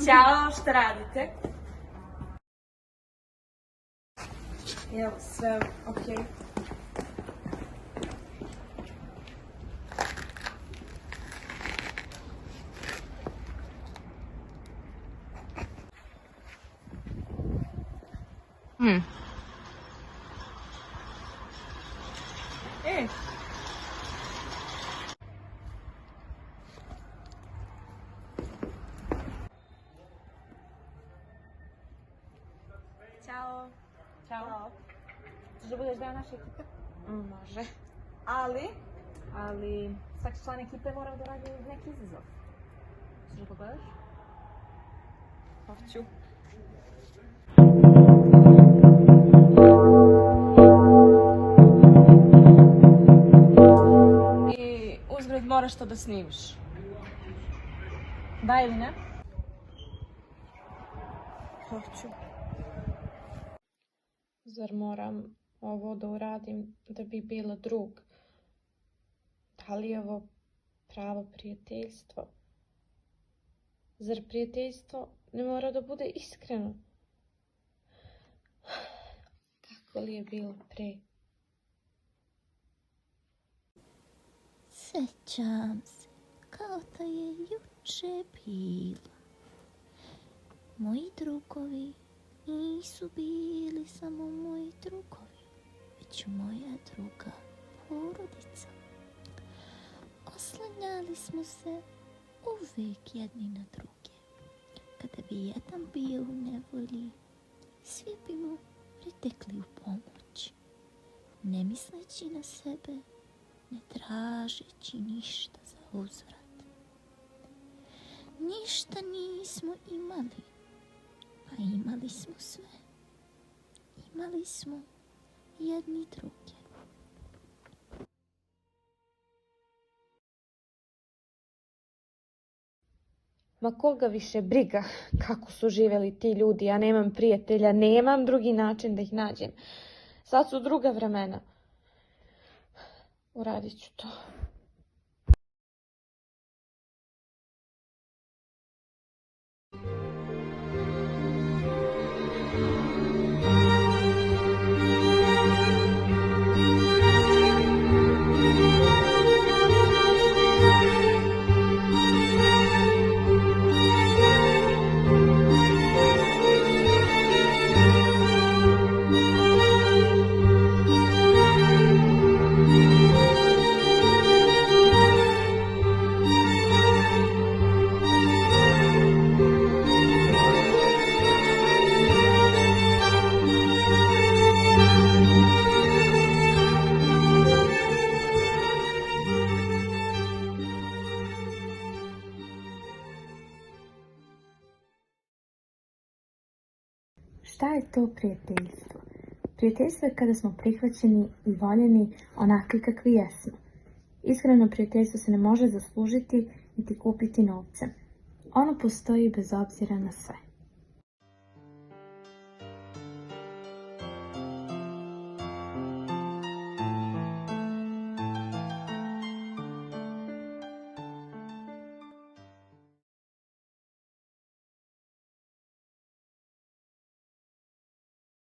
Ćao, šta radite? Evo, sve okej. Ćao. Ćao. Možeš da budeš deo naše ekipe? Može. Ali svaki član ekipe mora da radi neki izazov. Možeš da pogledaš? Hoću. I uzgred moraš to da snimiš. Da ili ne? Hoću. Zar moram ovo da uradim da bi bila drug? Da li je ovo pravo prijateljstvo? Zar prijateljstvo ne mora da bude iskreno? Kako li je bilo pre? Sećam se kao da je juče bilo. Moji drugovi nisu bili samo moji drugovi, već moja druga porodica. Oslanjali smo se uvek jedni na druge. Kada bi jedan bio u nevolji, svi bi mu pritekli u pomoć, ne misleći na sebe, ne tražeći ništa za uzvrat. Ništa nismo imali, a imali smo sve. Imali smo jedni druge. Ma koga više briga kako su živjeli ti ljudi, ja nemam prijatelja, nemam drugi način da ih nađem. Sad su druga vremena. Uradit ću to. Šta je to prijateljstvo? Prijateljstvo je kada smo prihvaćeni i voljeni onakvi kakvi jesmo. Iskreno prijateljstvo se ne može zaslužiti niti kupiti novcem. Ono postoji bez obzira na sve.